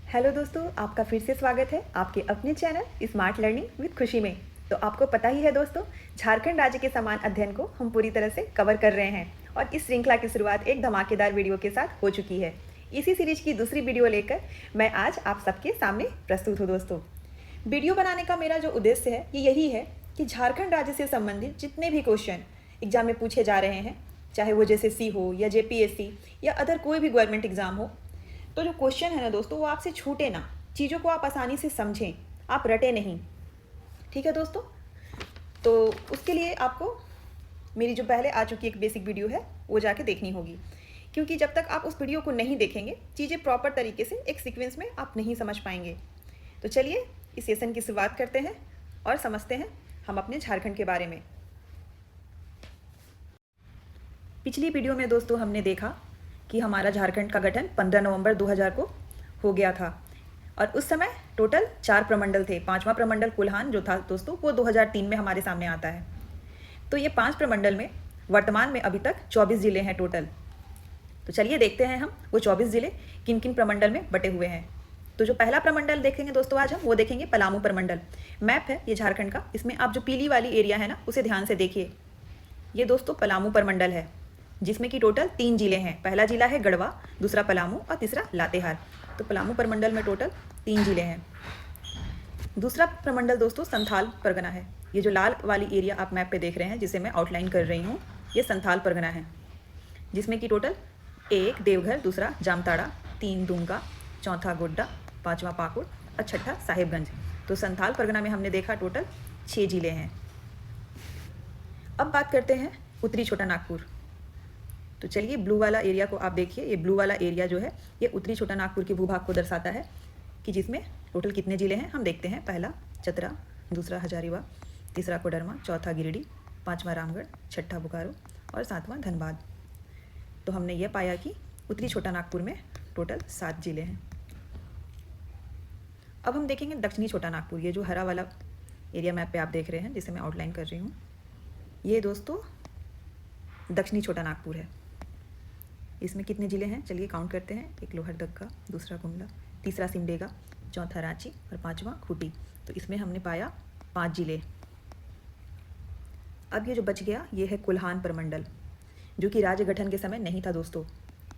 Hello दोस्तों, आपका फिर से स्वागत है आपके अपने चैनल स्मार्ट लर्निंग विद खुशी में। तो आपको पता ही है दोस्तों, झारखंड राज्य के समान अध्ययन को हम पूरी तरह से कवर कर रहे हैं और इस श्रृंखला की शुरुआत एक धमाकेदार वीडियो के साथ हो चुकी है। इसी सीरीज की दूसरी वीडियो लेकर मैं आज आप सबके सामने प्रस्तुत हूँ दोस्तों। वीडियो बनाने का मेरा जो उद्देश्य है ये यही है कि झारखंड राज्य से संबंधित जितने भी क्वेश्चन एग्जाम में पूछे जा रहे हैं, चाहे वो JSC हो या JPSC या अदर कोई भी गवर्नमेंट एग्जाम हो, तो जो क्वेश्चन है ना दोस्तों, वो आपसे छूटे ना, चीज़ों को आप आसानी से समझें, आप रटे नहीं। ठीक है दोस्तों, तो उसके लिए आपको मेरी जो पहले आ चुकी एक बेसिक वीडियो है वो जाके देखनी होगी, क्योंकि जब तक आप उस वीडियो को नहीं देखेंगे चीज़ें प्रॉपर तरीके से एक सीक्वेंस में आप नहीं समझ पाएंगे। तो चलिए इस सेशन की शुरुआत करते हैं और समझते हैं हम अपने झारखंड के बारे में। पिछली वीडियो में दोस्तों हमने देखा कि हमारा झारखंड का गठन 15 नवंबर 2000 को हो गया था और उस समय टोटल 4 प्रमंडल थे। 5वां प्रमंडल कुल्हान जो था दोस्तों, वो 2003 में हमारे सामने आता है। तो ये 5 प्रमंडल में वर्तमान में अभी तक 24 ज़िले हैं टोटल। तो चलिए देखते हैं हम वो 24 ज़िले किन किन प्रमंडल में बटे हुए हैं। तो जो पहला प्रमंडल देखेंगे दोस्तों आज हम वो देखेंगे पलामू प्रमंडल। मैप है ये झारखंड का, इसमें आप जो पीली वाली एरिया है ना उसे ध्यान से देखिए। ये दोस्तों पलामू प्रमंडल है, जिसमें कि टोटल 3 जिले हैं। पहला जिला है गढ़वा, दूसरा पलामू और तीसरा लातेहार। तो पलामू प्रमंडल में टोटल 3 जिले हैं। दूसरा प्रमंडल दोस्तों संथाल परगना है। ये जो लाल वाली एरिया आप मैप पे देख रहे हैं, जिसे मैं आउटलाइन कर रही हूँ, ये संथाल परगना है, जिसमें कि टोटल 1 देवघर, दूसरा जामताड़ा, 3 दुमका, चौथा गोड्डा, 5वां पाकुड़ और छठा साहिबगंज। तो संथाल परगना में हमने देखा टोटल 6 जिले हैं। अब बात करते हैं उत्तरी छोटा नागपुर। तो चलिए ब्लू वाला एरिया को आप देखिए। ये ब्लू वाला एरिया जो है ये उत्तरी छोटा नागपुर के भूभाग को दर्शाता है कि जिसमें टोटल कितने ज़िले हैं हम देखते हैं। पहला चतरा, दूसरा हजारीबाग, तीसरा कोडरमा, चौथा गिरिडीह, 5वां रामगढ़, छठा बोकारो और 7वां धनबाद। तो हमने ये पाया कि उत्तरी छोटा नागपुर में टोटल 7 जिले हैं। अब हम देखेंगे दक्षिणी छोटा नागपुर। ये जो हरा वाला एरिया मैप पे आप देख रहे हैं, जिसे मैं आउटलाइन कर रही हूँ, ये दोस्तों दक्षिणी छोटा नागपुर है। इसमें कितने ज़िले हैं चलिए काउंट करते हैं। 1 लोहरदगा, दूसरा गुमला, तीसरा सिमडेगा, चौथा रांची और 5वां खूंटी। तो इसमें हमने पाया 5 ज़िले। अब ये जो बच गया ये है कुल्हान प्रमंडल, जो कि राज्य गठन के समय नहीं था दोस्तों।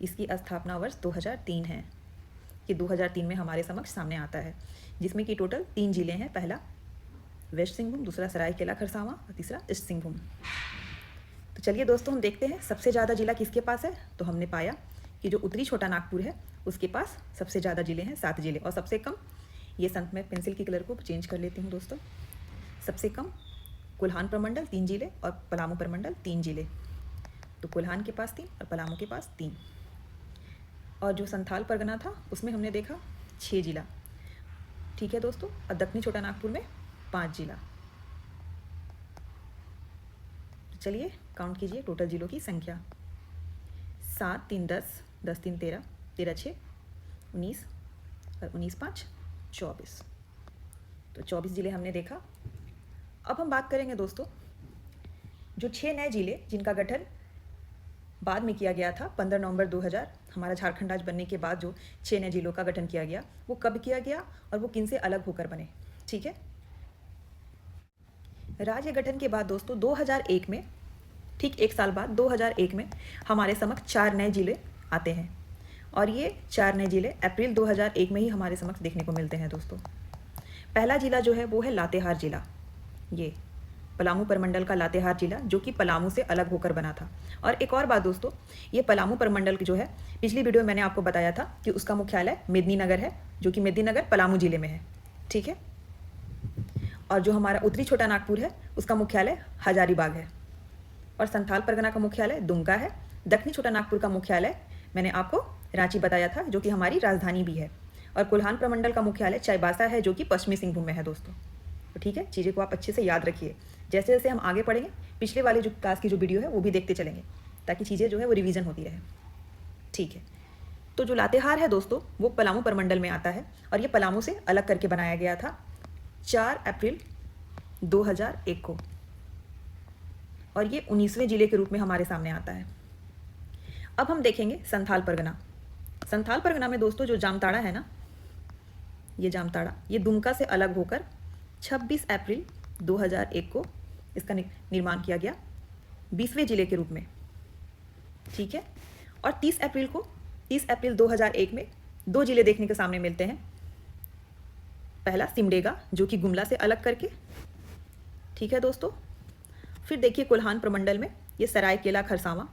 इसकी स्थापना वर्ष 2003 है। ये 2003 में हमारे समक्ष सामने आता है, जिसमें कि टोटल 3 ज़िले हैं। पहला वेस्ट सिंहभूम, दूसरा सरायकेला खरसावां और तीसरा ईस्ट सिंहभूम। तो चलिए दोस्तों हम देखते हैं सबसे ज़्यादा जिला किसके पास है। तो हमने पाया कि जो उत्तरी छोटा नागपुर है उसके पास सबसे ज़्यादा जिले हैं, 7 जिले, और सबसे कम, ये संत में पेंसिल की कलर को चेंज कर लेती हूँ दोस्तों, सबसे कम कुल्हान प्रमंडल 3 जिले और पलामू प्रमंडल 3 जिले। तो कुल्हान के पास 3 और पलामू के पास 3। और जो संथाल परगना था उसमें हमने देखा 6 जिला। ठीक है दोस्तों, और दक्षिणी छोटा नागपुर में 5 जिला। चलिए काउंट कीजिए टोटल जिलों की संख्या। 7 3 10, 10 3 13, 13 6 19 और 19 5 24। तो 24 जिले हमने देखा। अब हम बात करेंगे दोस्तों जो 6 नए जिले जिनका गठन बाद में किया गया था 15 नवंबर 2000, हमारा झारखंड राज्य बनने के बाद जो 6 नए जिलों का गठन किया गया वो कब किया गया और वो किन से अलग होकर बने। ठीक है, राज्य गठन के बाद दोस्तों 2001 में, ठीक 1 साल बाद 2001 में हमारे समक्ष 4 नए जिले आते हैं और ये 4 नए जिले अप्रैल 2001 में ही हमारे समक्ष देखने को मिलते हैं दोस्तों। पहला जिला जो है वो है लातेहार जिला। ये पलामू प्रमंडल का लातेहार जिला, जो कि पलामू से अलग होकर बना था। और एक और बात दोस्तों, ये पलामू प्रमंडल जो है, पिछली वीडियो में मैंने आपको बताया था कि उसका मुख्यालय मेदिनीनगर है, जो कि मेदिनीनगर पलामू जिले में है। ठीक है, और जो हमारा उत्तरी छोटा नागपुर है उसका मुख्यालय हजारीबाग है और संथाल परगना का मुख्यालय दुमका है। दक्षिणी छोटा नागपुर का मुख्यालय मैंने आपको रांची बताया था, जो कि हमारी राजधानी भी है। और कुल्हान प्रमंडल का मुख्यालय चाईबासा है, जो कि पश्चिमी सिंहभूम में है दोस्तों। तो ठीक है, चीज़ें को आप अच्छे से याद रखिए। जैसे जैसे हम आगे पढ़ेंगे पिछले वाले जो क्लास की जो वीडियो है वो भी देखते चलेंगे, ताकि चीज़ें जो है वो रिवीजन होती रहे। ठीक है, तो जो लातेहार है दोस्तों वो पलामू प्रमंडल में आता है और ये पलामू से अलग करके बनाया गया था 4 अप्रैल 2001 को, और ये 19वें जिले के रूप में हमारे सामने आता है। अब हम देखेंगे संथाल परगना। संथाल परगना में दोस्तों जो जामताड़ा है ना, ये जामताड़ा, ये दुमका से अलग होकर 26 अप्रैल 2001 को इसका निर्माण किया गया 20वें जिले के रूप में, ठीक है। और 30 अप्रैल 2001 में 2 जिले देखने के सामने मिलते हैं। पहला सिमडेगा, जो कि गुमला से अलग करके, ठीक है दोस्तों। फिर देखिए कोल्हान प्रमंडल में ये सरायकेला खरसावां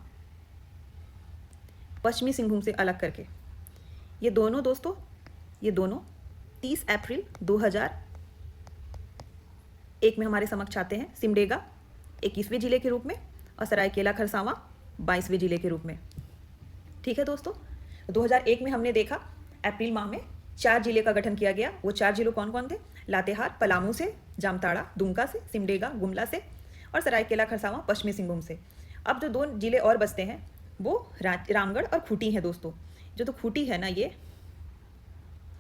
पश्चिमी सिंहभूम से अलग करके, ये दोनों दोस्तों, ये दोनों 30 अप्रैल 2001 में हमारे समक्ष आते हैं। सिमडेगा 21वें जिले के रूप में और सरायकेला खरसावां 22वें जिले के रूप में, ठीक है दोस्तों। 2001 में हमने देखा अप्रैल माह में 4 जिले का गठन किया गया। वो 4 जिलों कौन कौन थे? लातेहार पलामू से, जामताड़ा दुमका से, सिमडेगा गुमला से और सरायकेला खरसावां पश्चिमी सिंहभूम से। अब जो 2 जिले और बचते हैं वो रामगढ़ और खूंटी हैं दोस्तों। जो तो खूंटी है ना ये,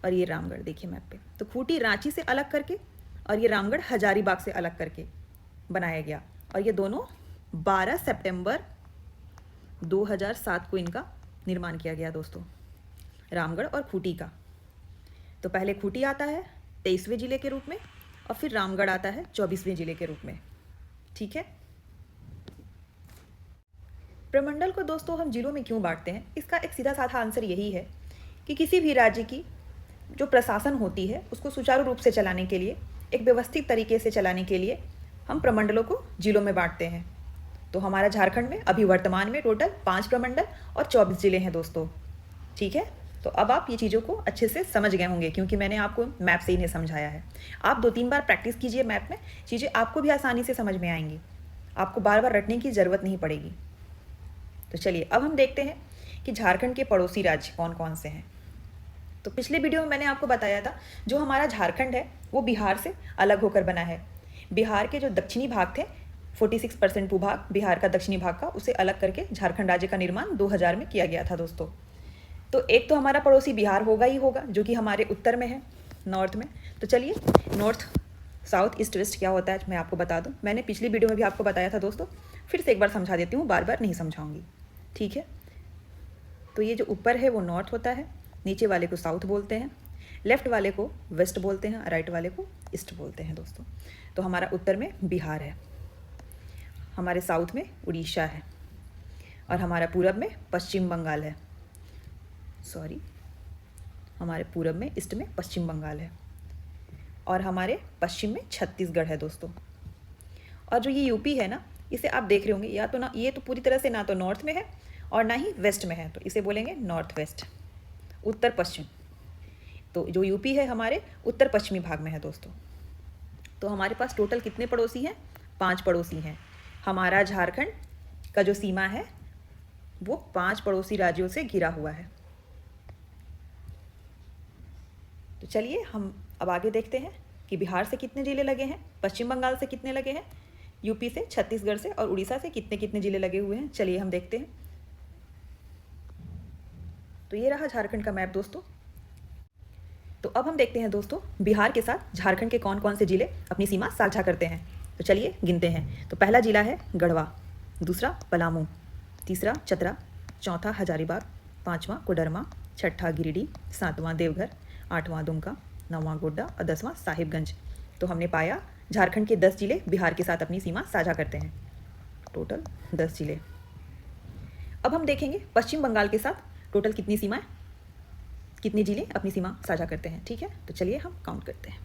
और ये रामगढ़ देखिए मैप पे, तो खूंटी रांची से अलग करके और ये रामगढ़ हजारीबाग से अलग करके बनाया गया। और ये दोनों 12 सितंबर 2007 को इनका निर्माण किया गया दोस्तों, रामगढ़ और खूंटी का। तो पहले खूंटी आता है 23वें जिले के रूप में और फिर रामगढ़ आता है 24वें जिले के रूप में, ठीक है। प्रमंडल को दोस्तों हम जिलों में क्यों बांटते हैं? इसका एक सीधा साधा आंसर यही है कि किसी भी राज्य की जो प्रशासन होती है उसको सुचारू रूप से चलाने के लिए, एक व्यवस्थित तरीके से चलाने के लिए हम प्रमंडलों को जिलों में बांटते हैं। तो हमारा झारखंड में अभी वर्तमान में टोटल 5 प्रमंडल और 24 जिले हैं दोस्तों, ठीक है। तो अब आप ये चीज़ों को अच्छे से समझ गए होंगे क्योंकि मैंने आपको मैप से इन्हें समझाया है। आप 2-3 बार प्रैक्टिस कीजिए मैप में, चीज़ें आपको भी आसानी से समझ में आएंगी, आपको बार बार रटने की ज़रूरत नहीं पड़ेगी। तो चलिए अब हम देखते हैं कि झारखंड के पड़ोसी राज्य कौन कौन से हैं। तो पिछले वीडियो में मैंने आपको बताया था जो हमारा झारखंड है वो बिहार से अलग होकर बना है। बिहार के जो दक्षिणी भाग थे, 46% भूभाग बिहार का दक्षिणी भाग का, उसे अलग करके झारखंड राज्य का निर्माण 2000 में किया गया था दोस्तों। तो एक तो हमारा पड़ोसी बिहार होगा ही होगा, जो कि हमारे उत्तर में है, नॉर्थ में। तो चलिए नॉर्थ साउथ ईस्ट वेस्ट क्या होता है मैं आपको बता दूं। मैंने पिछली वीडियो में भी आपको बताया था दोस्तों, फिर से एक बार समझा देती हूँ, बार बार नहीं समझाऊंगी, ठीक है। तो ये जो ऊपर है वो नॉर्थ होता है, नीचे वाले को साउथ बोलते हैं, लेफ्ट वाले को वेस्ट बोलते हैं, राइट वाले को ईस्ट बोलते हैं दोस्तों। तो हमारा उत्तर में बिहार है, हमारे साउथ में उड़ीसा है और हमारा पूरब में पश्चिम बंगाल है। हमारे पूरब में ईस्ट में पश्चिम बंगाल है और हमारे पश्चिम में छत्तीसगढ़ है दोस्तों। और जो ये यूपी है ना, इसे आप देख रहे होंगे, या तो ना ये तो पूरी तरह से ना तो नॉर्थ में है और ना ही वेस्ट में है, तो इसे बोलेंगे नॉर्थ वेस्ट, उत्तर पश्चिम। तो जो यूपी है हमारे उत्तर पश्चिमी भाग में है दोस्तों। तो हमारे पास टोटल कितने पड़ोसी हैं? 5 पड़ोसी हैं। हमारा झारखंड का जो सीमा है वो 5 पड़ोसी राज्यों से घिरा हुआ है। तो चलिए हम अब आगे देखते हैं कि बिहार से कितने जिले लगे हैं, पश्चिम बंगाल से कितने लगे हैं, यूपी से, छत्तीसगढ़ से और उड़ीसा से कितने कितने जिले लगे हुए हैं। चलिए हम देखते हैं। तो ये रहा झारखंड का मैप दोस्तों। तो अब हम देखते हैं दोस्तों बिहार के साथ झारखंड के कौन कौन से जिले अपनी सीमा साझा करते हैं। तो चलिए गिनते हैं। तो पहला जिला है गढ़वा, दूसरा पलामू, तीसरा चतरा, चौथा हजारीबाग, पाँचवां कोडरमा, छठा गिरिडीह, सातवां देवघर, आठवां दुमका, नौवां गोड्डा और 10वां साहिबगंज। तो हमने पाया झारखंड के 10 जिले बिहार के साथ अपनी सीमा साझा करते हैं, टोटल 10 जिले। अब हम देखेंगे पश्चिम बंगाल के साथ टोटल कितनी सीमाएं, कितने जिले अपनी सीमा साझा करते हैं, ठीक है। तो चलिए हम काउंट करते हैं।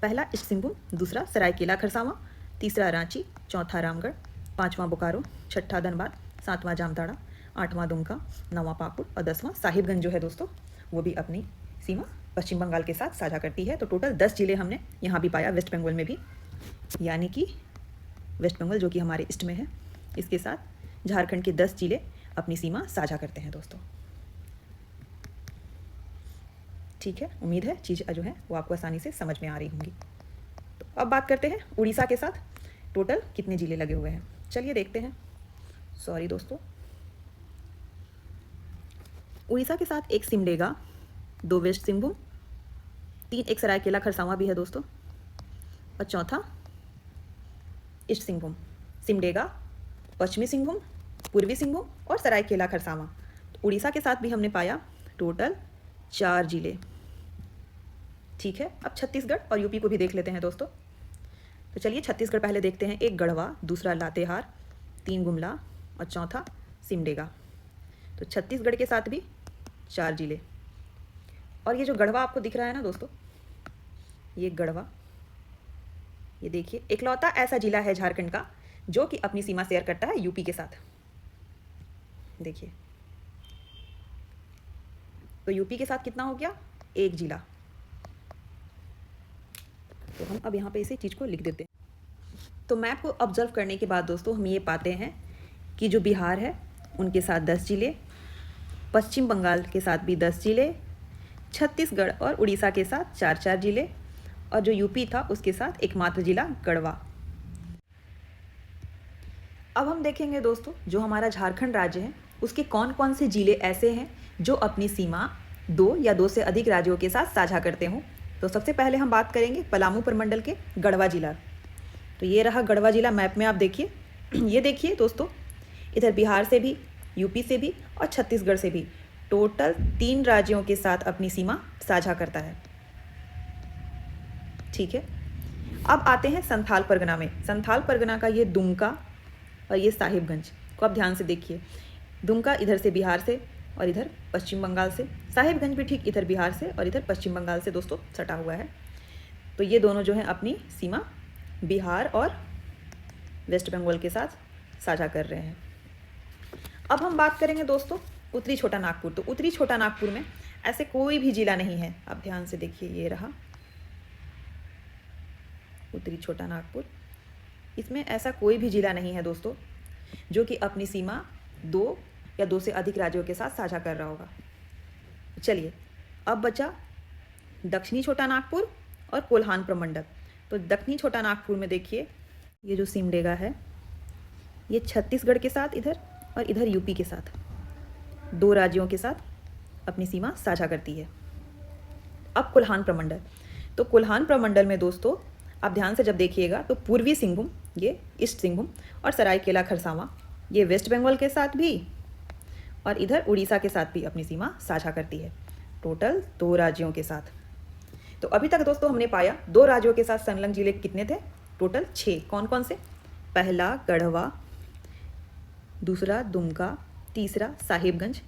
पहला ईस्ट सिंहभूम, दूसरा सरायकेला खरसावां, तीसरा रांची, चौथा रामगढ़, पाँचवां बोकारो, छठा धनबाद, सातवां जामताड़ा, आठवां दुमका, नौवां पाकुड़ और 10वां साहिबगंज जो है दोस्तों वो भी अपनी सीमा पश्चिम बंगाल के साथ साझा करती है। तो टोटल 10 जिले हमने यहाँ भी पाया, वेस्ट बंगाल में भी, यानी कि वेस्ट बंगाल जो कि हमारे ईस्ट में है, इसके साथ झारखंड के 10 जिले अपनी सीमा साझा करते हैं दोस्तों, ठीक है। उम्मीद है चीज़ जो है वो आपको आसानी से समझ में आ रही होंगी। तो अब बात करते हैं उड़ीसा के साथ टोटल कितने जिले लगे हुए हैं। चलिए देखते हैं। सॉरी दोस्तों, उड़ीसा के साथ एक सिमडेगा, 2 वेस्ट सिंहभूम, 3 एक सरायकेला खरसावां भी है दोस्तों और चौथा ईस्ट सिंहभूम। सिमडेगा, पश्चिमी सिंहभूम, पूर्वी सिंहभूम और सरायकेला खरसावां। तो उड़ीसा के साथ भी हमने पाया टोटल 4 जिले, ठीक है, अब छत्तीसगढ़ और यूपी को भी देख लेते हैं दोस्तों। तो चलिए छत्तीसगढ़ पहले देखते हैं। एक गढ़वा, दूसरा लातेहार, 3 गुमला और चौथा सिमडेगा। तो छत्तीसगढ़ के साथ भी 4 जिले। और ये जो गढ़वा आपको दिख रहा है ना दोस्तों, ये गढ़वा, ये देखिए इकलौता ऐसा जिला है झारखंड का जो कि अपनी सीमा शेयर करता है यूपी के साथ। देखिए, तो यूपी के साथ कितना हो गया? 1 जिला। तो हम अब यहाँ पे इसी चीज़ को लिख देते हैं। तो मैप को ऑब्जर्व करने के बाद दोस्तों हम ये पाते हैं कि जो बिहार है उनके साथ 10 जिले, पश्चिम बंगाल के साथ भी 10 जिले, छत्तीसगढ़ और उड़ीसा के साथ 4-4 जिले, और जो यूपी था उसके साथ एकमात्र जिला गढ़वा। अब हम देखेंगे दोस्तों जो हमारा झारखंड राज्य है उसके कौन कौन से जिले ऐसे हैं जो अपनी सीमा 2 या 2 से अधिक राज्यों के साथ साझा करते हों। तो सबसे पहले हम बात करेंगे पलामू प्रमंडल के गढ़वा जिला। तो ये रहा गढ़वा जिला मैप में, आप देखिए। ये देखिए दोस्तों, इधर बिहार से भी, यूपी से भी और छत्तीसगढ़ से भी टोटल 3 राज्यों के साथ अपनी सीमा साझा करता है। ठीक है, अब आते हैं संथाल परगना में। संथाल परगना का ये दुमका और ये साहिबगंज को आप ध्यान से देखिए। दुमका इधर से बिहार से और इधर पश्चिम बंगाल से, साहिबगंज भी ठीक इधर बिहार से और इधर पश्चिम बंगाल से दोस्तों सटा हुआ है। तो ये दोनों जो हैं अपनी सीमा बिहार और वेस्ट बंगाल के साथ साझा कर रहे हैं। अब हम बात करेंगे दोस्तों उत्तरी छोटा नागपुर। तो उत्तरी छोटा नागपुर में ऐसे कोई भी जिला नहीं है। आप ध्यान से देखिए, ये रहा उत्तरी छोटा नागपुर। इसमें ऐसा कोई भी जिला नहीं है दोस्तों जो कि अपनी सीमा 2 या 2 से अधिक राज्यों के साथ साझा कर रहा होगा। चलिए, अब बचा दक्षिणी छोटा नागपुर और कोल्हान प्रमंडल। तो दक्षिणी छोटा नागपुर में देखिए, ये जो सिमडेगा है ये छत्तीसगढ़ के साथ इधर और इधर यूपी के साथ 2 राज्यों के साथ अपनी सीमा साझा करती है। अब कोल्हान प्रमंडल। तो कोल्हान प्रमंडल में दोस्तों आप ध्यान से जब देखिएगा तो पूर्वी सिंहभूम, ये ईस्ट सिंहभूम और सरायकेला खरसावां ये वेस्ट बंगाल के साथ भी और इधर उड़ीसा के साथ भी अपनी सीमा साझा करती है, टोटल 2 राज्यों के साथ। तो अभी तक दोस्तों हमने पाया 2 राज्यों के साथ संलग्न जिले कितने थे? टोटल 6। कौन कौन से? पहला गढ़वा, दूसरा दुमका, तीसरा साहिबगंज,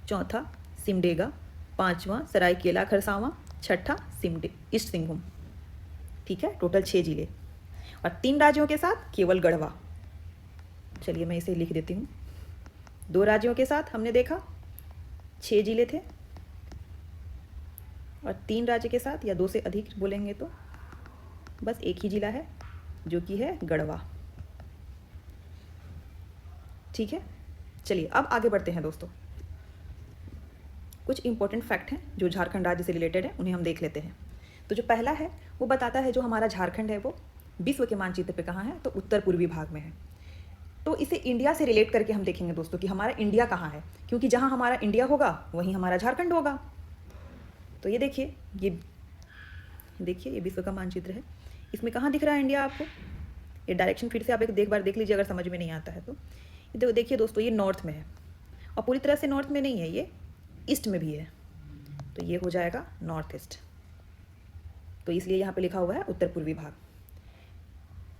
चौथा सिमडेगा, 5वां सरायकेला खरसावां, छठा ईस्ट सिंहभूम। ठीक है, टोटल 6 जिले और 3 राज्यों के साथ केवल गढ़वा। चलिए मैं इसे लिख देती हूँ। 2 राज्यों के साथ हमने देखा 6 जिले थे और 3 राज्य के साथ या 2 से अधिक बोलेंगे तो बस एक ही जिला है जो कि है गढ़वा। ठीक है, चलिए अब आगे बढ़ते हैं दोस्तों। कुछ इंपॉर्टेंट फैक्ट हैं जो झारखंड राज्य से रिलेटेड है, उन्हें हम देख लेते हैं। तो जो पहला है वो बताता है जो हमारा झारखंड है वो विश्व के मानचित्र पे कहाँ है? तो उत्तर पूर्वी भाग में है। तो इसे इंडिया से रिलेट करके हम देखेंगे दोस्तों कि हमारा इंडिया कहाँ है, क्योंकि जहाँ हमारा इंडिया होगा वहीं हमारा झारखंड होगा। तो ये देखिए, ये विश्व का मानचित्र है। इसमें कहाँ दिख रहा है इंडिया आपको? ये डायरेक्शन फिर से आप एक बार देख लीजिए अगर समझ में नहीं आता है तो। ये देखिए दोस्तों, ये नॉर्थ में है और पूरी तरह से नॉर्थ में नहीं है, ये ईस्ट में भी है। तो ये हो जाएगा नॉर्थ ईस्ट। तो इसलिए यहाँ पे लिखा हुआ है उत्तर पूर्वी भाग।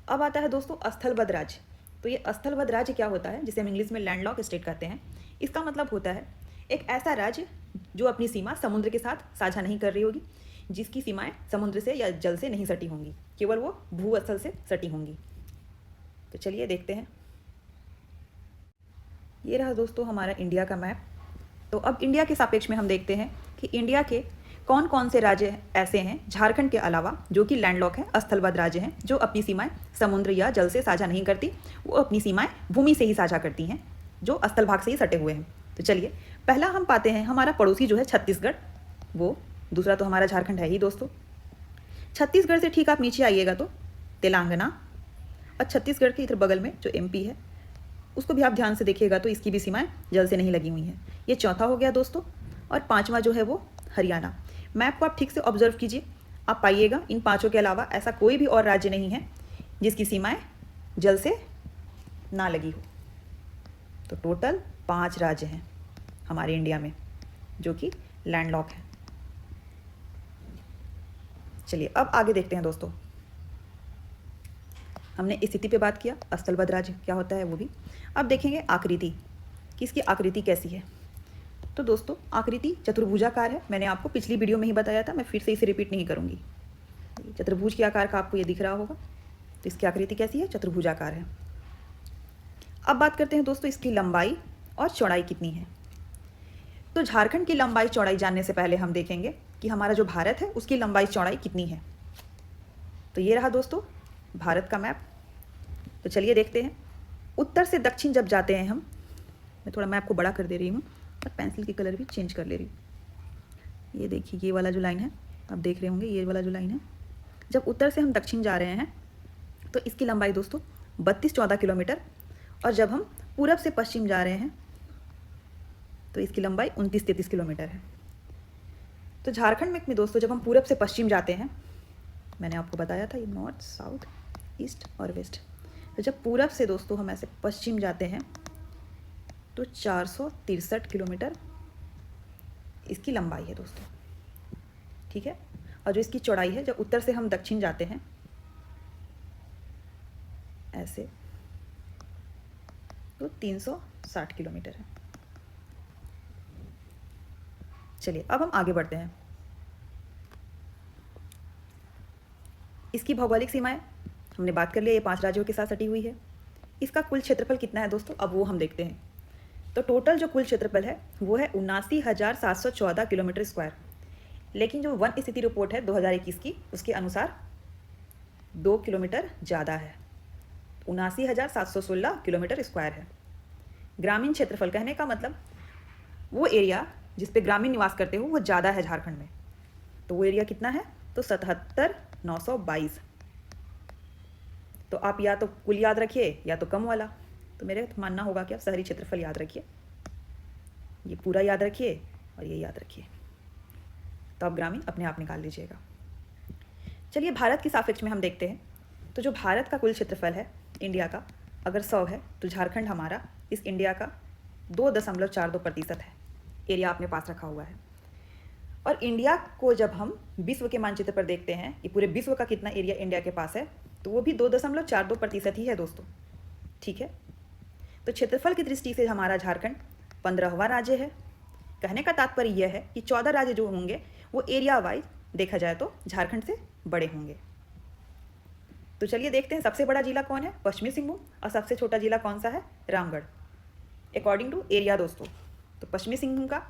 अब आता है दोस्तों स्थलबद्ध राज्य। तो ये स्थलबद्ध राज्य क्या होता है, जिसे हम इंग्लिश में लैंडलॉक स्टेट कहते हैं। इसका मतलब होता है एक ऐसा राज्य जो अपनी सीमा समुद्र के साथ साझा नहीं कर रही होगी, जिसकी सीमाएं समुद्र से या जल से नहीं सटी होंगी, केवल वो भूस्थल से सटी होंगी। तो चलिए देखते हैं। ये रहा दोस्तों हमारा इंडिया का मैप। तो अब इंडिया के सापेक्ष में हम देखते हैं कि इंडिया के कौन कौन से राज्य ऐसे हैं झारखंड के अलावा जो कि लैंडलॉक है, स्थलबद्ध राज्य हैं, जो अपनी सीमाएं समुद्र या जल से साझा नहीं करती, वो अपनी सीमाएं भूमि से ही साझा करती हैं, जो स्थल भाग से ही सटे हुए हैं। तो चलिए पहला हम पाते हैं हमारा पड़ोसी जो है छत्तीसगढ़, वो दूसरा तो हमारा झारखंड है ही दोस्तों। छत्तीसगढ़ से ठीक आप नीचे आइएगा तो तेलंगाना और छत्तीसगढ़ के इधर बगल में जो एमपी है उसको भी आप ध्यान से देखिएगा तो इसकी भी सीमाएं जल से नहीं लगी हुई हैं। ये चौथा हो गया दोस्तों। और 5वां जो है वो हरियाणा। मैप को आप ठीक से ऑब्जर्व कीजिए, आप पाइएगा इन 5 के अलावा ऐसा कोई भी और राज्य नहीं है जिसकी सीमाएं जल से ना लगी हो। तो टोटल 5 राज्य हैं हमारे इंडिया में जो कि लैंडलॉक है। चलिए अब आगे देखते हैं दोस्तों। हमने स्थिति पे बात किया, अस्थल बद राज्य क्या होता है वो भी। अब देखेंगे आकृति कि इसकी आकृति कैसी है। तो दोस्तों आकृति चतुर्भुजाकार है। मैंने आपको पिछली वीडियो में ही बताया था, मैं फिर से इसे रिपीट नहीं करूँगी। चतुर्भुज के आकार का आपको ये दिख रहा होगा। तो इसकी आकृति कैसी है? चतुर्भुजाकार है। अब बात करते हैं दोस्तों इसकी लंबाई और चौड़ाई कितनी है। तो झारखंड की लंबाई चौड़ाई जानने से पहले हम देखेंगे कि हमारा जो भारत है उसकी लंबाई चौड़ाई कितनी है। तो ये रहा दोस्तों भारत का मैप। तो चलिए देखते हैं। उत्तर से दक्षिण जब जाते हैं हम, मैं थोड़ा मैप को बड़ा कर दे रही हूँ और पेंसिल की कलर भी चेंज कर ले रही हूँ। ये देखिए ये वाला जो लाइन है, आप देख रहे होंगे ये वाला जो लाइन है, जब उत्तर से हम दक्षिण जा रहे हैं तो इसकी लंबाई दोस्तों 32-14 किलोमीटर, और जब हम पूरब से पश्चिम जा रहे हैं तो इसकी लंबाई 29-33 किलोमीटर है। तो झारखंड में दोस्तों जब हम पूरब से पश्चिम जाते हैं, मैंने आपको बताया था ये नॉर्थ, साउथ, ईस्ट और वेस्ट। तो जब पूरब से दोस्तों हम ऐसे पश्चिम जाते हैं तो 463 किलोमीटर इसकी लंबाई है दोस्तों, ठीक है। और जो इसकी चौड़ाई है, जब उत्तर से हम दक्षिण जाते हैं ऐसे, तो 360 किलोमीटर है। चलिए अब हम आगे बढ़ते हैं। इसकी भौगोलिक सीमाएं हमने बात कर लिया, ये 5 राज्यों के साथ सटी हुई है। इसका कुल क्षेत्रफल कितना है दोस्तों, अब वो हम देखते हैं। तो टोटल जो कुल क्षेत्रफल है वो है 79,714 किलोमीटर स्क्वायर। लेकिन जो वन स्थिति रिपोर्ट है 2021 की, उसके अनुसार 2 किलोमीटर ज़्यादा है, 79,716 किलोमीटर स्क्वायर है। ग्रामीण क्षेत्रफल कहने का मतलब वो एरिया जिस पे ग्रामीण निवास करते हो वो ज़्यादा है झारखंड में। तो वो एरिया कितना है? तो 77,922। तो आप या तो कुल याद रखिए या तो कम वाला। तो मेरे मानना होगा कि आप शहरी क्षेत्रफल याद रखिए, ये पूरा याद रखिए और ये याद रखिए, तो आप ग्रामीण अपने आप निकाल लीजिएगा। चलिए भारत के सापेक्ष में हम देखते हैं। तो जो भारत का कुल क्षेत्रफल है इंडिया का, अगर 100 है तो झारखंड हमारा इस इंडिया का 2.42% है, एरिया आपने पास रखा हुआ है। और इंडिया को जब हम विश्व के मानचित्र पर देखते हैं कि पूरे विश्व का कितना एरिया इंडिया के पास है, तो वो भी 2.42% ही है दोस्तों, ठीक है। तो क्षेत्रफल की दृष्टि से हमारा झारखंड 15वां राज्य है। कहने का तात्पर्य यह है कि 14 राज्य जो होंगे वो एरिया वाइज देखा जाए तो झारखंड से बड़े होंगे। तो चलिए देखते हैं सबसे बड़ा जिला कौन है, पश्चिमी सिंहभूम, और सबसे छोटा जिला कौन सा है, रामगढ़, अकॉर्डिंग टू एरिया दोस्तों। तो पश्चिमी सिंहभूम का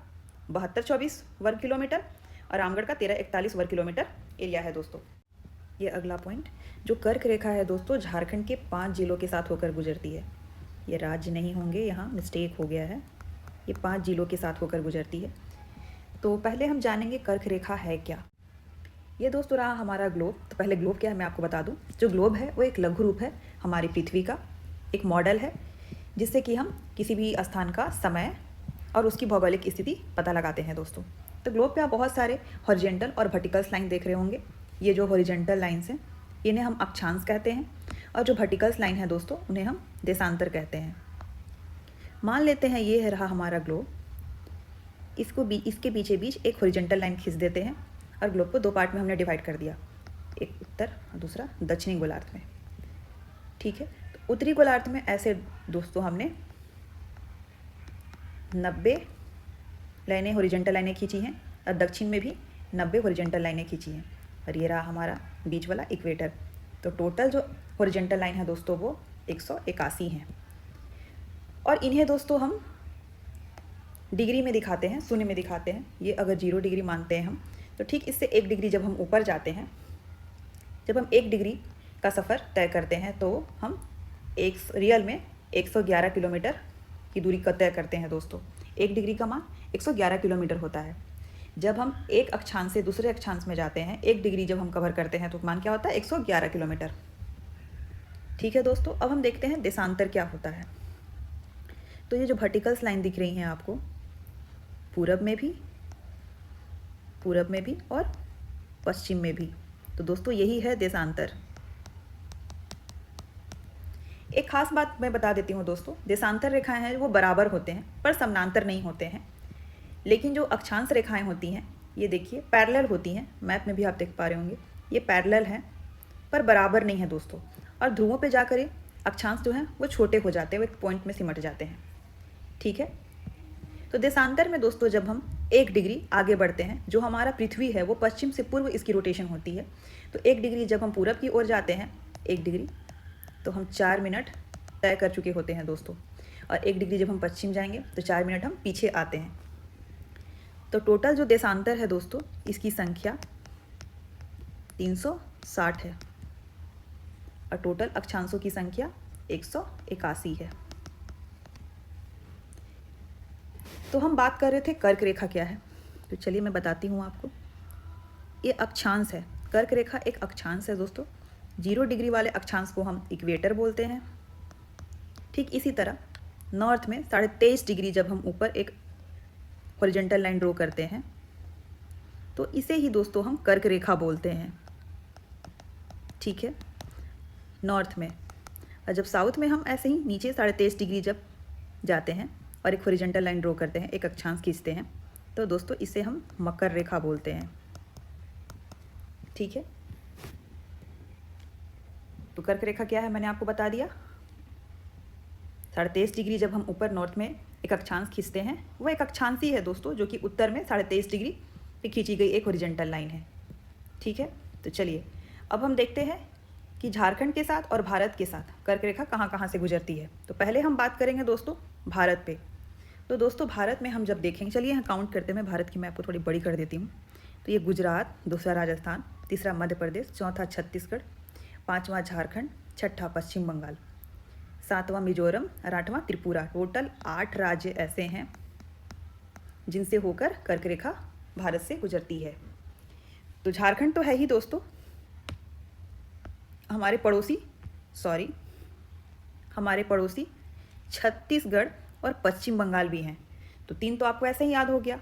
7224 वर्ग किलोमीटर और रामगढ़ का 1341 वर्ग किलोमीटर एरिया है दोस्तों। ये अगला पॉइंट, जो कर्क रेखा है दोस्तों झारखंड के 5 जिलों के साथ होकर गुजरती है। ये राज्य नहीं होंगे, यहाँ मिस्टेक हो गया है, ये 5 जिलों के साथ होकर गुजरती है। तो पहले हम जानेंगे कर्क रेखा है क्या। ये दोस्तों रहा हमारा ग्लोब। तो पहले ग्लोब क्या है मैं आपको बता दूं। जो ग्लोब है वो एक लघु रूप है हमारी पृथ्वी का, एक मॉडल है जिससे कि हम किसी भी स्थान का समय और उसकी भौगोलिक स्थिति पता लगाते हैं दोस्तों। तो ग्लोब पे आप बहुत सारे हॉरिजेंटल और वर्टिकल्स लाइन देख रहे होंगे। ये जो हॉरिजेंटल लाइन्स हैं इन्हें हम अक्षांश कहते हैं, और जो वर्टिकल्स लाइन है दोस्तों उन्हें हम देशांतर कहते हैं। मान लेते हैं ये है रहा हमारा ग्लोब, इसके बीचे बीच एक हॉरिजेंटल लाइन खींच देते हैं और ग्लोब को 2 पार्ट में हमने डिवाइड कर दिया, एक उत्तर और दूसरा दक्षिणी गोलार्ध में, ठीक है। तो उत्तरी गोलार्ध में ऐसे दोस्तों हमने 90 लाइनें हॉरिजेंटल लाइनें खींची हैं और दक्षिण में भी 90 हॉरिजेंटल लाइनें खींची हैं, और ये रहा हमारा बीच वाला इक्वेटर। तो टोटल जो हॉरिजेंटल लाइन है दोस्तों वो 181 हैं। और इन्हें दोस्तों हम डिग्री में दिखाते हैं, शून्य में दिखाते हैं। ये अगर 0 डिग्री मानते हैं हम, तो ठीक इससे 1 डिग्री जब हम ऊपर जाते हैं, जब हम 1 डिग्री का सफ़र तय करते हैं तो हम रियल में 111 किलोमीटर की दूरी का तय करते हैं दोस्तों। 1 डिग्री का मान 111 किलोमीटर होता है। जब हम एक अक्षांश से दूसरे अक्षांश में जाते हैं, 1 डिग्री जब हम कवर करते हैं तो मान क्या होता है, 111 किलोमीटर, ठीक है दोस्तों। अब हम देखते हैं देशांतर क्या होता है। तो ये जो वर्टिकल्स लाइन दिख रही हैं आपको, पूरब में भी और पश्चिम में भी, तो दोस्तों यही है देशांतर। एक खास बात मैं बता देती हूँ दोस्तों, देशांतर रेखाएं हैं वो बराबर होते हैं पर समानांतर नहीं होते हैं। लेकिन जो अक्षांश रेखाएं होती हैं ये देखिए पैरेलल होती हैं, मैप में भी आप देख पा रहे होंगे, ये पैरेलल हैं पर बराबर नहीं है दोस्तों, और ध्रुवों पे जाकर ये अक्षांश जो हैं वो छोटे हो जाते हैं, वो एक पॉइंट में सिमट जाते हैं। ठीक है, तो देशांतर में दोस्तों जब हम 1 डिग्री आगे बढ़ते हैं, जो हमारा पृथ्वी है वो पश्चिम से पूर्व इसकी रोटेशन होती है, तो 1 डिग्री जब हम पूरब की ओर जाते हैं 1 डिग्री, तो हम 4 मिनट तय कर चुके होते हैं दोस्तों, और 1 डिग्री जब हम पश्चिम जाएंगे तो 4 मिनट हम पीछे आते हैं। तो टोटल जो देशांतर है दोस्तों, इसकी संख्या 360 है, और टोटल अक्षांशों की संख्या 181 है। तो हम बात कर रहे थे कर्क रेखा क्या है, तो चलिए मैं बताती हूँ आपको। ये अक्षांश है, कर्क रेखा एक अक्षांश है दोस्तों। 0 डिग्री वाले अक्षांश को हम इक्वेटर बोलते हैं। ठीक इसी तरह नॉर्थ में 23.5 डिग्री जब हम ऊपर एक हॉरिजॉन्टल लाइन ड्रॉ करते हैं तो इसे ही दोस्तों हम कर्क रेखा बोलते हैं। ठीक है, नॉर्थ में। और जब साउथ में हम ऐसे ही नीचे 23.5 डिग्री जब जाते हैं और एक हॉरिजॉन्टल लाइन ड्रॉ करते हैं, एक अक्षांश खींचते हैं, तो दोस्तों इसे हम मकर रेखा बोलते हैं। ठीक है, तो कर्क रेखा क्या है मैंने आपको बता दिया। 23.5 डिग्री जब हम ऊपर नॉर्थ में एक अक्षांश खींचते हैं, वो एक अक्षांश ही है दोस्तों, जो कि उत्तर में 23.5 डिग्री पे खींची गई एक हॉरिजॉन्टल लाइन है। ठीक है, तो चलिए अब हम देखते हैं कि झारखंड के साथ और भारत के साथ कर्क रेखा कहाँ कहाँ से गुजरती है। तो पहले हम बात करेंगे दोस्तों भारत पे। तो दोस्तों भारत में हम जब देखेंगे, चलिए यहाँ काउंट करते हैं, मैं भारत की मैप को थोड़ी बड़ी कर देती हूँ। तो ये गुजरात, दूसरा राजस्थान, तीसरा मध्य प्रदेश, चौथा छत्तीसगढ़, पाँचवा झारखंड, छठा पश्चिम बंगाल, सातवां मिजोरम और आठवां त्रिपुरा। टोटल 8 राज्य ऐसे हैं जिनसे होकर कर्क रेखा भारत से गुजरती है। तो झारखंड तो है ही दोस्तों, हमारे पड़ोसी छत्तीसगढ़ और पश्चिम बंगाल भी हैं। तो 3 तो आपको ऐसे ही याद हो गया।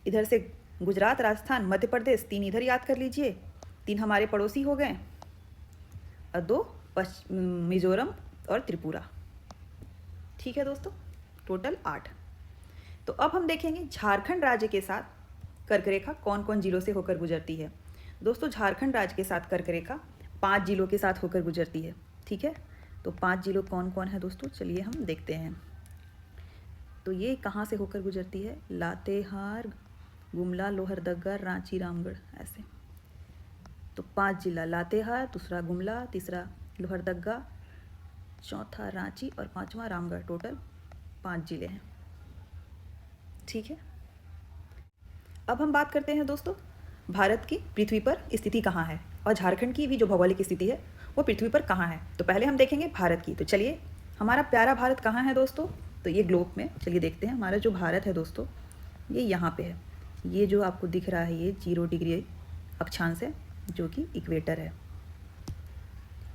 इधर से गुजरात, राजस्थान, मध्य प्रदेश, 3 इधर याद कर लीजिए, 3 हमारे पड़ोसी हो गए, और 2 मिजोरम और त्रिपुरा। ठीक है दोस्तों, टोटल 8। तो अब हम देखेंगे झारखंड राज्य के साथ कर्क रेखा कौन कौन जिलों से होकर गुजरती है। दोस्तों झारखंड राज्य के साथ कर्क रेखा 5 जिलों के साथ होकर गुजरती है। ठीक है, तो 5 जिलों कौन कौन है दोस्तों, चलिए हम देखते हैं। तो ये कहाँ से होकर गुजरती है, लातेहार, गुमला, लोहरदगा, रांची, रामगढ़, ऐसे। तो 5 जिला, लातेहार, दूसरा गुमला, तीसरा लोहरदगा, चौथा रांची और 5वां रामगढ़। टोटल 5 जिले हैं। ठीक है, अब हम बात करते हैं दोस्तों भारत की पृथ्वी पर स्थिति कहाँ है, और झारखंड की भी जो भौगोलिक स्थिति है वो पृथ्वी पर कहाँ है। तो पहले हम देखेंगे भारत की। तो चलिए हमारा प्यारा भारत कहाँ है दोस्तों, तो ये ग्लोब में चलिए देखते हैं। हमारा जो भारत है दोस्तों ये यहाँ पे है। ये जो आपको दिख रहा है ये 0 डिग्री अक्षांश है जो कि इक्वेटर है,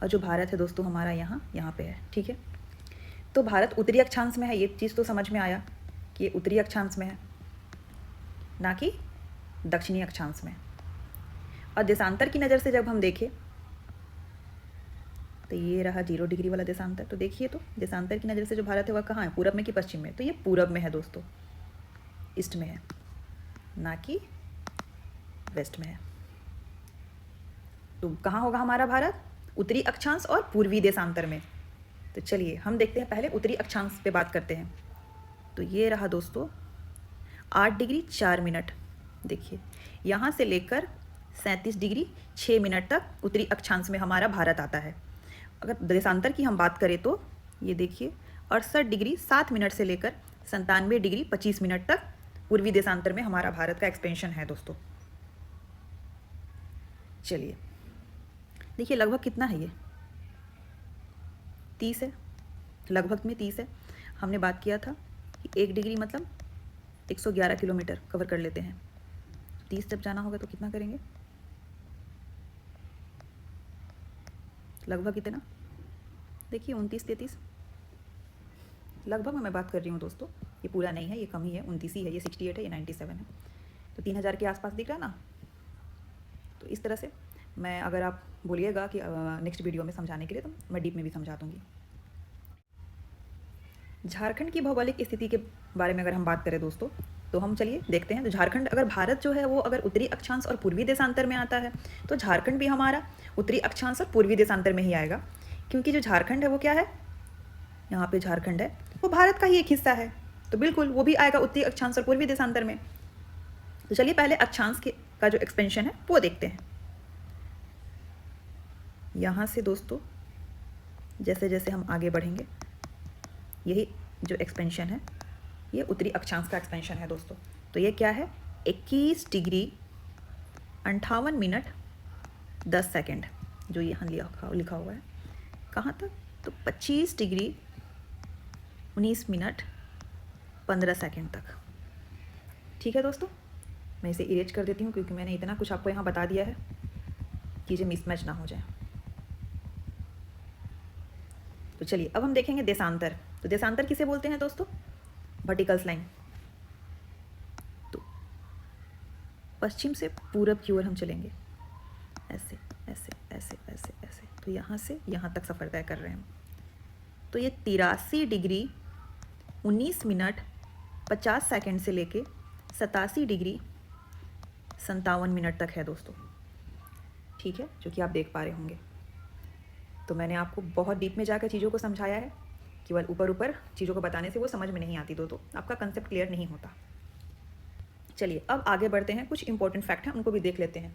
और जो भारत है दोस्तों हमारा यहाँ पे है। ठीक है, तो भारत उत्तरी अक्षांश में है, ये चीज़ तो समझ में आया कि ये उत्तरी अक्षांश में है, ना कि दक्षिणी अक्षांश में। और देशांतर की नज़र से जब हम देखें तो ये रहा 0 डिग्री वाला देशांतर। तो देखिए, तो देशांतर की नज़र से जो भारत है वह कहाँ है, पूरब में कि पश्चिम में। तो ये पूरब में है दोस्तों, ईस्ट में है, ना कि वेस्ट में है। तो कहाँ होगा हमारा भारत, उत्तरी अक्षांश और पूर्वी देशांतर में। तो चलिए हम देखते हैं, पहले उत्तरी अक्षांश पे बात करते हैं। तो ये रहा दोस्तों 8 डिग्री 4 मिनट। देखिए यहाँ से लेकर 37 डिग्री 6 मिनट तक उत्तरी अक्षांश में हमारा भारत आता है। अगर देशांतर की हम बात करें तो ये देखिए 68 डिग्री 7 मिनट से लेकर 97 डिग्री 25 मिनट तक पूर्वी देशांतर में हमारा भारत का एक्सपेंशन है दोस्तों। चलिए देखिए लगभग कितना है, ये 30 है, लगभग में 30 है। हमने बात किया था कि 1 डिग्री मतलब 111 किलोमीटर कवर कर लेते हैं। 30 जब जाना होगा तो कितना करेंगे, लगभग कितना, देखिए 29 33, लगभग मैं बात कर रही हूँ दोस्तों, ये पूरा नहीं है, ये कम ही है, 29 ही है, ये 68 है, ये 97 है। तो 3000 के आसपास दिख रहा है ना। तो इस तरह से मैं, अगर आप बोलिएगा कि नेक्स्ट वीडियो में समझाने के लिए, तो मैं डीप में भी समझा दूँगी। झारखंड की भौगोलिक स्थिति के बारे में अगर हम बात करें दोस्तों, तो हम चलिए देखते हैं। तो झारखंड, अगर भारत जो है वो अगर उत्तरी अक्षांश और पूर्वी देशांतर में आता है, तो झारखंड भी हमारा उत्तरी अक्षांश और पूर्वी देशांतर में ही आएगा, क्योंकि जो झारखंड है वो क्या है, यहाँ पे झारखंड है वो भारत का ही एक हिस्सा है, तो बिल्कुल वो भी आएगा उत्तरी अक्षांश और पूर्वी देशांतर में। तो चलिए पहले अक्षांश के का जो एक्सपेंशन है वो देखते हैं। यहाँ से दोस्तों जैसे जैसे हम आगे बढ़ेंगे, यही जो एक्सपेंशन है ये उत्तरी अक्षांश का एक्सपेंशन है दोस्तों। तो ये क्या है, 21 डिग्री 58 मिनट 10 सेकेंड, जो यहाँ लिखा हुआ है। कहाँ तक, तो 25 डिग्री 19 मिनट 15 सेकेंड तक। ठीक है दोस्तों, मैं इसे इरेज कर देती हूँ क्योंकि मैंने इतना कुछ आपको यहाँ बता दिया है कि ये मिसमैच ना हो जाए। तो चलिए अब हम देखेंगे देशांतर। तो देशांतर किसे बोलते हैं दोस्तों, वर्टिकल लाइन। तो पश्चिम से पूरब की ओर हम चलेंगे, ऐसे ऐसे ऐसे ऐसे ऐसे, तो यहाँ से यहाँ तक सफ़र तय कर रहे हैं हम। तो ये 83 डिग्री 19 मिनट 50 सेकेंड से लेके 87 डिग्री 57 मिनट तक है दोस्तों। ठीक है, जो कि आप देख पा रहे होंगे। तो मैंने आपको बहुत डीप में जाकर चीज़ों को समझाया है, केवल ऊपर ऊपर चीज़ों को बताने से वो समझ में नहीं आती दोस्तों, आपका कंसेप्ट क्लियर नहीं होता। चलिए अब आगे बढ़ते हैं, कुछ इंपॉर्टेंट फैक्ट हैं उनको भी देख लेते हैं।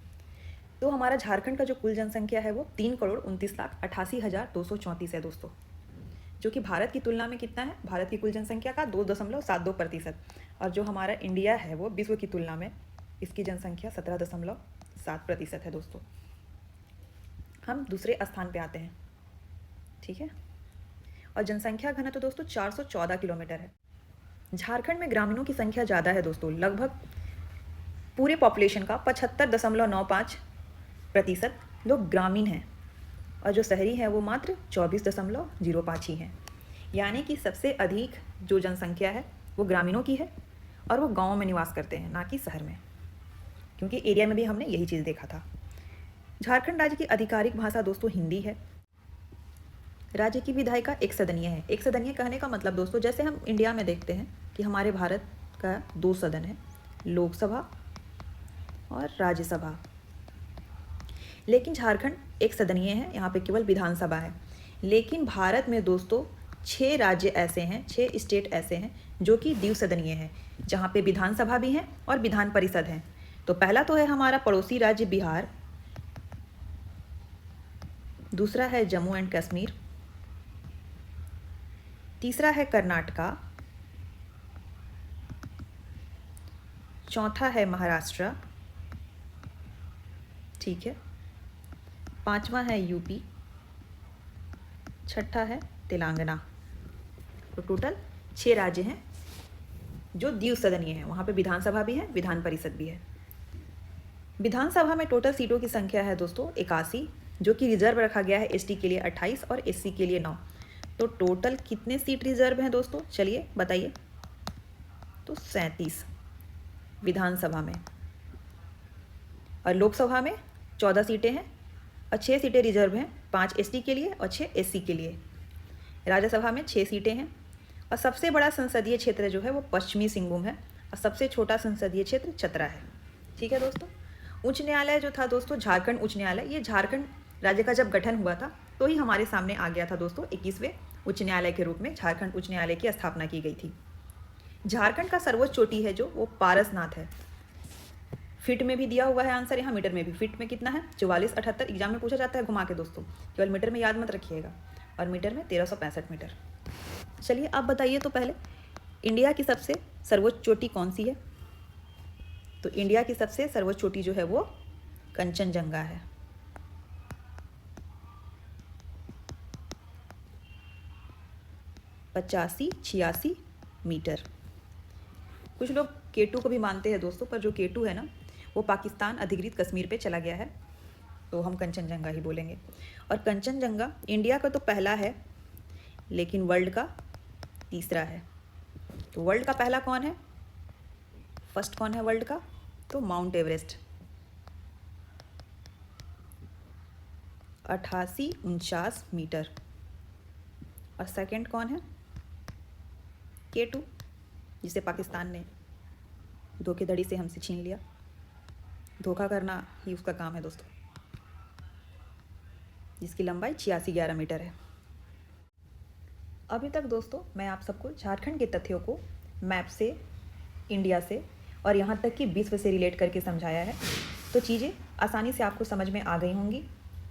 तो हमारा झारखंड का जो कुल जनसंख्या है वो 3,29,88,234 है दोस्तों, जो कि भारत की तुलना में कितना है, भारत की कुल जनसंख्या का 2.72%। और जो हमारा इंडिया है वो विश्व की तुलना में इसकी जनसंख्या 17.7% है दोस्तों। हम दूसरे स्थान पे आते हैं। ठीक है, और जनसंख्या घनत्व तो दोस्तों 414 किलोमीटर है। झारखंड में ग्रामीणों की संख्या ज़्यादा है दोस्तों, लगभग पूरे पॉपुलेशन का 75.95% लोग ग्रामीण हैं, और जो शहरी हैं वो मात्र 24.05 ही हैं। यानी कि सबसे अधिक जो जनसंख्या है वो ग्रामीणों की है, और वो गाँव में निवास करते हैं, ना कि शहर में, क्योंकि एरिया में भी हमने यही चीज़ देखा था। झारखंड राज्य की आधिकारिक भाषा दोस्तों हिंदी है। राज्य की विधायिका एक सदनीय है। एक सदनीय कहने का मतलब दोस्तों, जैसे हम इंडिया में देखते हैं कि हमारे भारत का 2 सदन है, लोकसभा और राज्यसभा, लेकिन झारखंड एक सदनीय है, यहाँ पे केवल विधानसभा है। लेकिन भारत में दोस्तों 6 राज्य ऐसे हैं, 6 स्टेट ऐसे हैं जो कि द्विसदनीय हैं, जहाँ पे विधानसभा भी हैं और विधान परिषद हैं। तो पहला तो है हमारा पड़ोसी राज्य बिहार, दूसरा है जम्मू एंड कश्मीर, तीसरा है कर्नाटका, चौथा है महाराष्ट्र, ठीक है, पांचवा है यूपी, छठा है तेलंगाना। तो टोटल 6 राज्य हैं जो द्विसदनीय हैं, वहाँ पे विधानसभा भी है, विधान परिषद भी है। विधानसभा में टोटल सीटों की संख्या है दोस्तों 81, जो कि रिजर्व रखा गया है एसटी के लिए 28 और एससी के लिए 9। तो टोटल कितने सीट रिजर्व हैं दोस्तों, चलिए बताइए। तो 37 विधानसभा में, और लोकसभा में 14 सीटें हैं और 6 सीटें रिजर्व हैं, 5 एसटी के लिए और 6 एससी के लिए। राज्यसभा में 6 सीटें हैं, और सबसे बड़ा संसदीय क्षेत्र जो है वो पश्चिमी सिंहभूम है, और सबसे छोटा संसदीय क्षेत्र चतरा है। ठीक है दोस्तों। उच्च न्यायालय जो था दोस्तों, झारखंड उच्च न्यायालय, ये झारखंड राज्य का जब गठन हुआ था तो ही हमारे सामने आ गया था दोस्तों। 21वें उच्च न्यायालय के रूप में झारखंड उच्च न्यायालय की स्थापना की गई थी। झारखंड का सर्वोच्च चोटी है जो वो पारसनाथ है। फीट में भी दिया हुआ है आंसर, यहाँ मीटर में भी। फीट में कितना है, 4478, एग्जाम में पूछा जाता है घुमा के दोस्तों, केवल मीटर में याद मत रखिएगा, और मीटर में 1365 मीटर। चलिए आप बताइए तो पहले, इंडिया की सबसे सर्वोच्च चोटी कौन सी है। तो इंडिया की सबसे सर्वोच्च चोटी जो है वो कंचनजंगा है। पचासी 86 मीटर। कुछ लोग K2 को भी मानते हैं दोस्तों, पर जो K2 है ना वो पाकिस्तान अधिकृत कश्मीर पे चला गया है, तो हम कंचनजंगा ही बोलेंगे। और कंचनजंगा इंडिया का तो पहला है, लेकिन वर्ल्ड का तीसरा है। तो वर्ल्ड का पहला कौन है, फर्स्ट कौन है वर्ल्ड का, तो माउंट एवरेस्ट 8849 मीटर। और सेकंड कौन है, K2, जिसे पाकिस्तान ने धोखेधड़ी से हमसे छीन लिया। धोखा करना ही उसका काम है दोस्तों, जिसकी लंबाई 8611 मीटर है। अभी तक दोस्तों मैं आप सबको झारखंड के तथ्यों को मैप से, इंडिया से और यहाँ तक कि विश्व से रिलेट करके समझाया है, तो चीज़ें आसानी से आपको समझ में आ गई होंगी।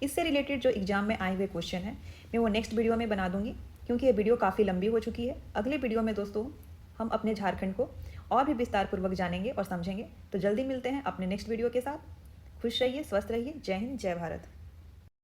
इससे रिलेटेड जो एग्ज़ाम में आए हुए क्वेश्चन हैं मैं वो नेक्स्ट वीडियो में बना दूंगी, क्योंकि ये वीडियो काफ़ी लंबी हो चुकी है। अगले वीडियो में दोस्तों हम अपने झारखंड को और भी विस्तारपूर्वक जानेंगे और समझेंगे। तो जल्दी मिलते हैं अपने नेक्स्ट वीडियो के साथ। खुश रहिए, स्वस्थ रहिए। जय हिंद, जय भारत।